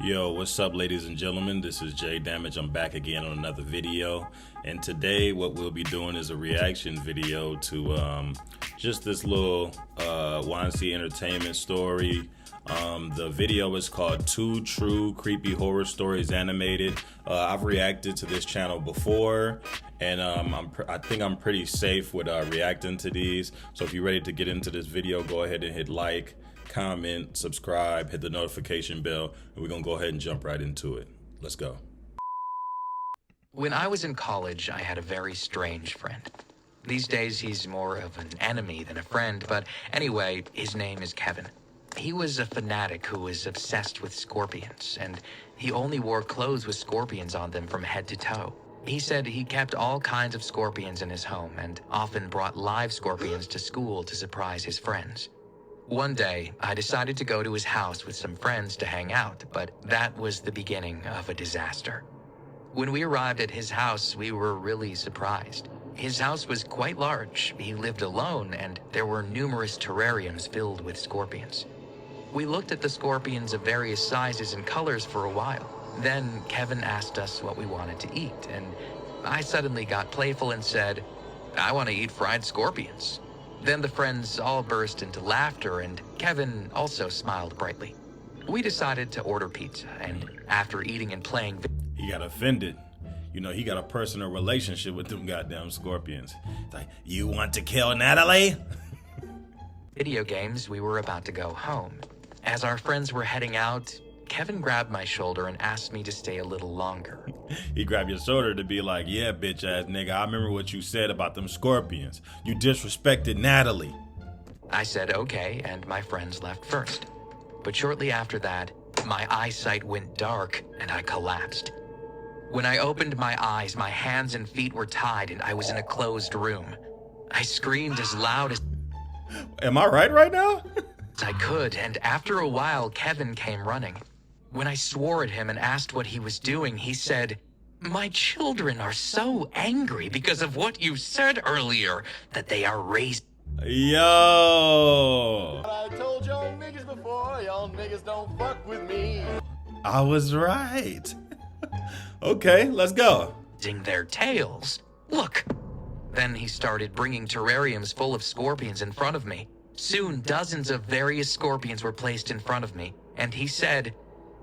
Yo, what's up, ladies and gentlemen? This is JayDamage. I'm back again on another video, and today what we'll be doing is a reaction video to just this little YNC Entertainment story. The video is called 2 True Creepy Horror Stories Animated. I've reacted to this channel before, and I think I'm pretty safe with reacting to these. So if you're ready to get into this video, go ahead and hit like, comment, subscribe, hit the notification bell, and we're gonna go ahead and jump right into it. Let's go. When I was in college, I had a very strange friend. These days, he's more of an enemy than a friend, but anyway, his name is Kevin. He was a fanatic who was obsessed with scorpions, and he only wore clothes with scorpions on them from head to toe. He said he kept all kinds of scorpions in his home and often brought live scorpions to school to surprise his friends. One day, I decided to go to his house with some friends to hang out, but that was the beginning of a disaster. When we arrived at his house, we were really surprised. His house was quite large, he lived alone, and there were numerous terrariums filled with scorpions. We looked at the scorpions of various sizes and colors for a while. Then Kevin asked us what we wanted to eat, and I suddenly got playful and said, "I want to eat fried scorpions." Then the friends all burst into laughter, and Kevin also smiled brightly. We decided to order pizza, and after eating and playing... He got offended. You know, he got a personal relationship with them goddamn scorpions. It's like, you want to kill Natalie? video games, we were about to go home. As our friends were heading out, Kevin grabbed my shoulder and asked me to stay a little longer. He grabbed your shoulder to be like, yeah, bitch ass nigga, I remember what you said about them scorpions. You disrespected Natalie. I said okay, and my friends left first. But shortly after that, my eyesight went dark and I collapsed. When I opened my eyes, my hands and feet were tied and I was in a closed room. I screamed as loud as... Am I right now? I could, and after a while, Kevin came running. When I swore at him and asked what he was doing, he said, "My children are so angry because of what you said earlier that they are raised." Yo! I told y'all niggas before, y'all niggas don't fuck with me. I was right. Okay, let's go. Their tails. Look. Then he started bringing terrariums full of scorpions in front of me. Soon, dozens of various scorpions were placed in front of me, and he said,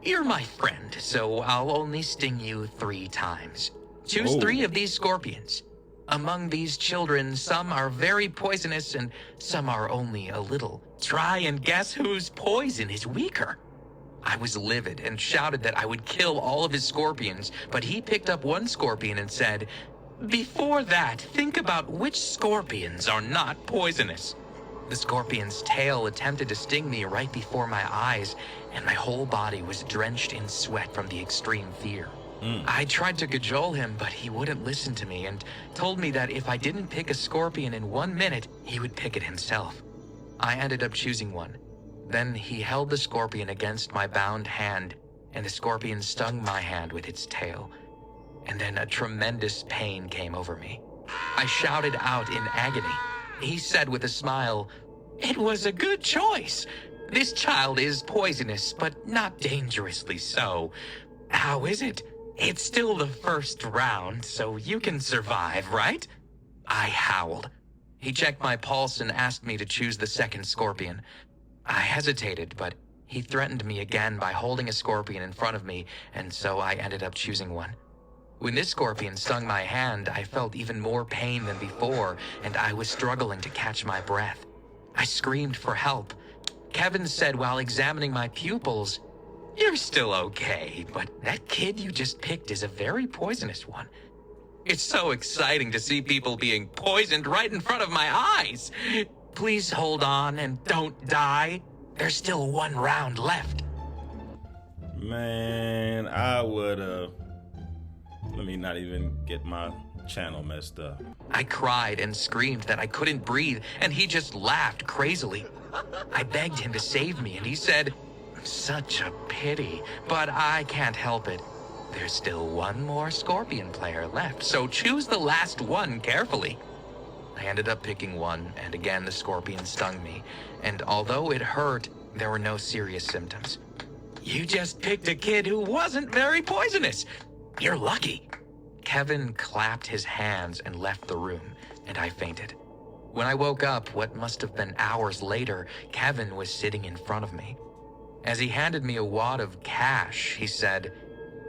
"You're my friend, so I'll only sting you 3 times. Choose 3 of these scorpions. Among these children, some are very poisonous and some are only a little. Try and guess whose poison is weaker." I was livid and shouted that I would kill all of his scorpions, but he picked up one scorpion and said, "Before that, think about which scorpions are not poisonous." The scorpion's tail attempted to sting me right before my eyes, and my whole body was drenched in sweat from the extreme fear. I tried to cajole him, but he wouldn't listen to me and told me that if I didn't pick a scorpion in 1 minute, he would pick it himself. I ended up choosing one. Then he held the scorpion against my bound hand, and the scorpion stung my hand with its tail. And then a tremendous pain came over me. I shouted out in agony. He said with a smile, "It was a good choice. This child is poisonous, but not dangerously so. How is it? It's still the first round, so you can survive, right?" I howled. He checked my pulse and asked me to choose the second scorpion. I hesitated, but he threatened me again by holding a scorpion in front of me, and so I ended up choosing one. When this scorpion stung my hand, I felt even more pain than before, and I was struggling to catch my breath. I screamed for help. Kevin said while examining my pupils, "You're still okay, but that kid you just picked is a very poisonous one. It's so exciting to see people being poisoned right in front of my eyes. Please hold on and don't die. There's still 1 round left." Man, I would let me not even get my channel messed up. I cried and screamed that I couldn't breathe, and he just laughed crazily. I begged him to save me, and he said, "Such a pity, but I can't help it. There's still 1 more scorpion player left, so choose the last one carefully." I ended up picking one, and again the scorpion stung me, and although it hurt, there were no serious symptoms. You just picked a kid who wasn't very poisonous. You're lucky. Kevin clapped his hands and left the room, and I fainted. When I woke up, what must have been hours later, Kevin was sitting in front of me. As he handed me a wad of cash, he said,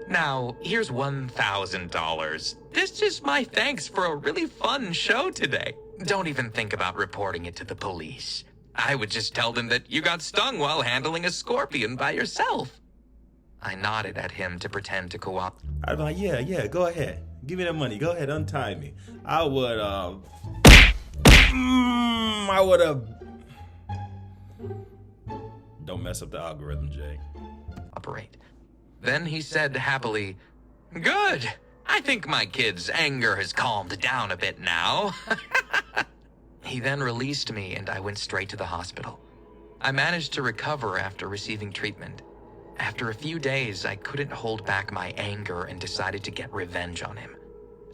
"Now, here's $1,000. This is my thanks for a really fun show today. Don't even think about reporting it to the police. I would just tell them that you got stung while handling a scorpion by yourself." I nodded at him to pretend to cooperate. I'd be like, yeah, go ahead. Give me that money. Go ahead, untie me. I would have. Don't mess up the algorithm, Jay. Then he said happily, "Good. I think my kid's anger has calmed down a bit now." He then released me and I went straight to the hospital. I managed to recover after receiving treatment. After a few days, I couldn't hold back my anger and decided to get revenge on him.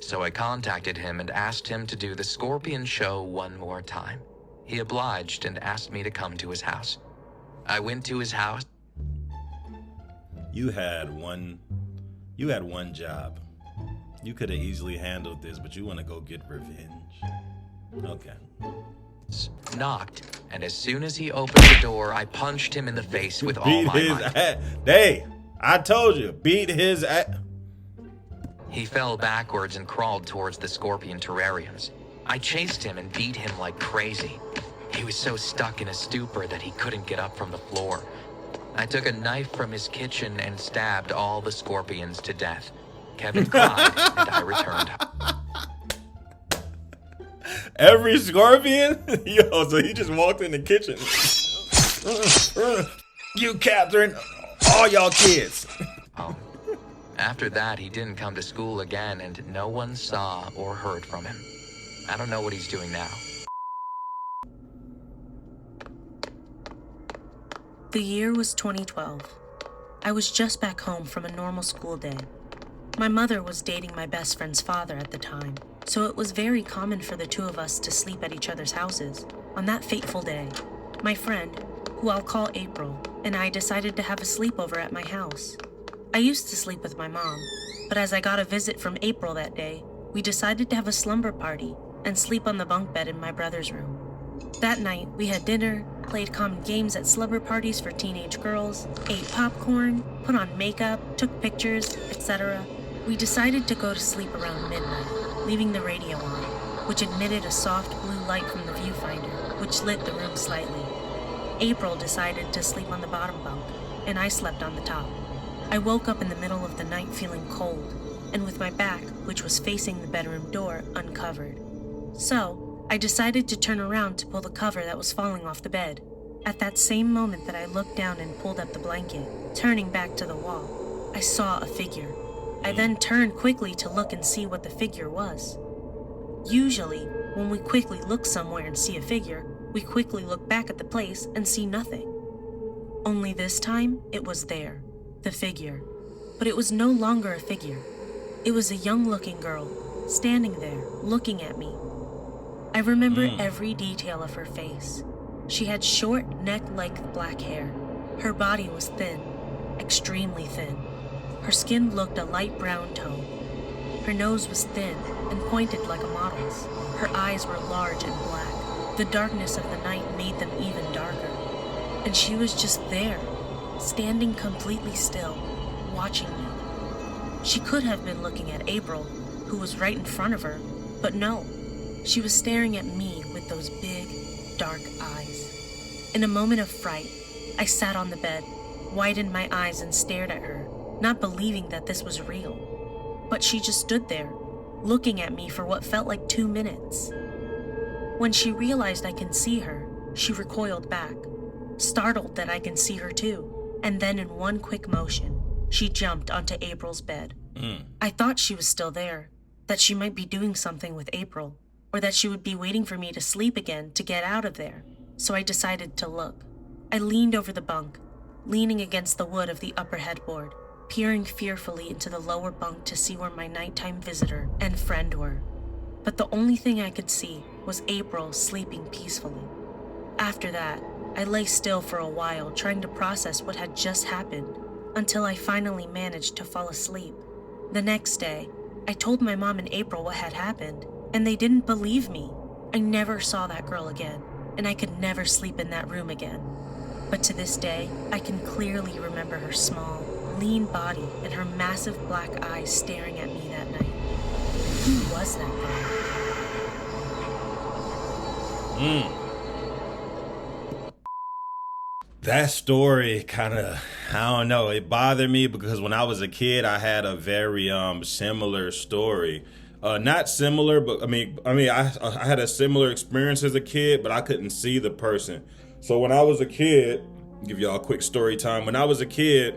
So I contacted him and asked him to do the Scorpion show one more time. He obliged and asked me to come to his house. I went to his house. You had one job. You could have easily handled this, but you want to go get revenge. Okay. Knocked, and as soon as he opened the door, I punched him in the face with all my might. Hey, I told you, beat his ass. He fell backwards and crawled towards the scorpion terrariums. I chased him and beat him like crazy. He was so stuck in a stupor that he couldn't get up from the floor. I took a knife from his kitchen and stabbed all the scorpions to death. Kevin cried, and I returned. Every scorpion? Yo, so he just walked in the kitchen. You capturing all y'all kids. Oh. After that, he didn't come to school again, and no one saw or heard from him. I don't know what he's doing now. The year was 2012. I was just back home from a normal school day. My mother was dating my best friend's father at the time, so it was very common for the two of us to sleep at each other's houses. On that fateful day, my friend, who I'll call April, and I decided to have a sleepover at my house. I used to sleep with my mom, but as I got a visit from April that day, we decided to have a slumber party and sleep on the bunk bed in my brother's room. That night, we had dinner, played common games at slumber parties for teenage girls, ate popcorn, put on makeup, took pictures, etc. We decided to go to sleep around midnight, leaving the radio on, which emitted a soft blue light from the viewfinder, which lit the room slightly. April decided to sleep on the bottom bunk, and I slept on the top. I woke up in the middle of the night feeling cold, and with my back, which was facing the bedroom door, uncovered. So, I decided to turn around to pull the cover that was falling off the bed. At that same moment that I looked down and pulled up the blanket, turning back to the wall, I saw a figure. I then turned quickly to look and see what the figure was. Usually, when we quickly look somewhere and see a figure, we quickly look back at the place and see nothing. Only this time, it was there, the figure. But it was no longer a figure. It was a young-looking girl, standing there, looking at me. I remember every detail of her face. She had short, neck-length black hair. Her body was thin, extremely thin. Her skin looked a light brown tone. Her nose was thin and pointed like a model's. Her eyes were large and black. The darkness of the night made them even darker. And she was just there, standing completely still, watching me. She could have been looking at April, who was right in front of her, but no. She was staring at me with those big, dark eyes. In a moment of fright, I sat on the bed, widened my eyes and stared at her, not believing that this was real. But she just stood there, looking at me for what felt like 2 minutes. When she realized I can see her, she recoiled back, startled that I can see her too, and then in one quick motion, she jumped onto April's bed. I thought she was still there, that she might be doing something with April, or that she would be waiting for me to sleep again to get out of there, so I decided to look. I leaned over the bunk, leaning against the wood of the upper headboard, peering fearfully into the lower bunk to see where my nighttime visitor and friend were. But the only thing I could see was April sleeping peacefully. After that, I lay still for a while trying to process what had just happened. until I finally managed to fall asleep. The next day, I told my mom and April what had happened, and they didn't believe me. I never saw that girl again, and I could never sleep in that room again. But to this day, I can clearly remember her small, lean body and her massive black eyes staring at me that night. Who was that girl? That story kind of, I don't know, it bothered me because when I was a kid, I had a very similar story. Not similar, but I had a similar experience as a kid, but I couldn't see the person. So when I was a kid, give y'all a quick story time. When I was a kid,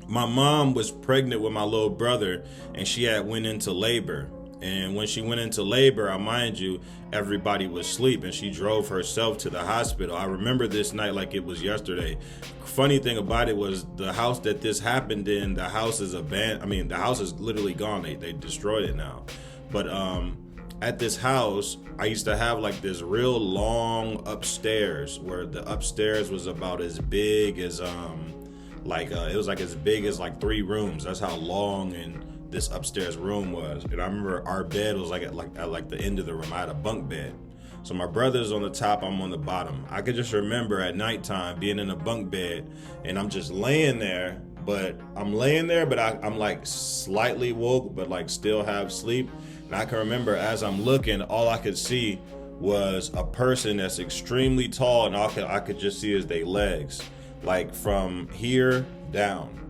my mom was pregnant with my little brother, and she had went into labor. And when she went into labor, I mind you, everybody was asleep, and she drove herself to the hospital. I remember this night like it was yesterday. Funny thing about it was the house that this happened in, the house is abandoned. The house is literally gone. They destroyed it now. But at this house, I used to have like this real long upstairs where the upstairs was about as big as it was like as big as like 3 rooms. That's how long and this upstairs room was. And I remember our bed was at the end of the room. I had a bunk bed. So my brother's on the top, I'm on the bottom. I could just remember at nighttime being in a bunk bed and I'm just laying there, but I'm like slightly woke, but like still have sleep. And I can remember as I'm looking, all I could see was a person that's extremely tall, and all I could just see is their legs, like from here down.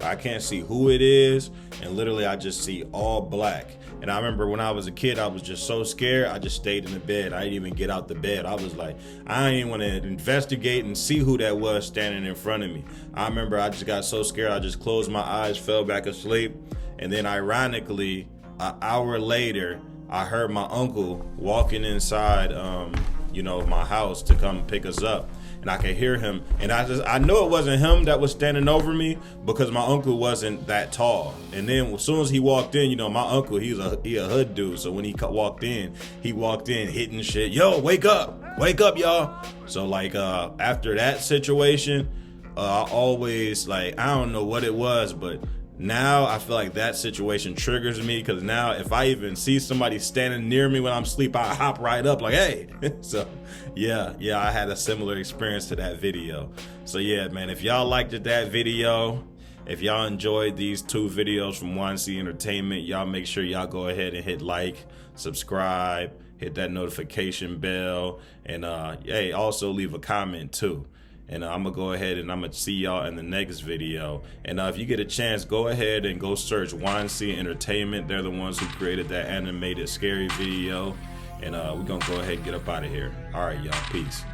I can't see who it is, and literally I just see all black. And I remember when I was a kid, I was just so scared, I just stayed in the bed. I didn't even get out the bed. I was like, I didn't even want to investigate and see who that was standing in front of me. I remember I just got so scared, I just closed my eyes, fell back asleep. And then ironically, an hour later, I heard my uncle walking inside, my house to come pick us up. And I could hear him, and I know it wasn't him that was standing over me because my uncle wasn't that tall. And then as soon as he walked in, my uncle, he a hood dude. So when he walked in hitting shit. Yo, wake up, y'all. So like after that situation, I always I don't know what it was, but now I feel like that situation triggers me, because now if I even see somebody standing near me when I'm asleep, I hop right up like, hey. So yeah, I had a similar experience to that video. So yeah, man, if y'all liked that video, if y'all enjoyed these 2 videos from YNC Entertainment, y'all make sure y'all go ahead and hit like, subscribe, hit that notification bell, and also leave a comment too. And I'm gonna go ahead and I'm gonna see y'all in the next video. And if you get a chance, go ahead and go search YNC Entertainment. They're the ones who created that animated scary video. And we're gonna go ahead and get up out of here. All right, y'all, peace.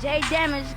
JayDamage.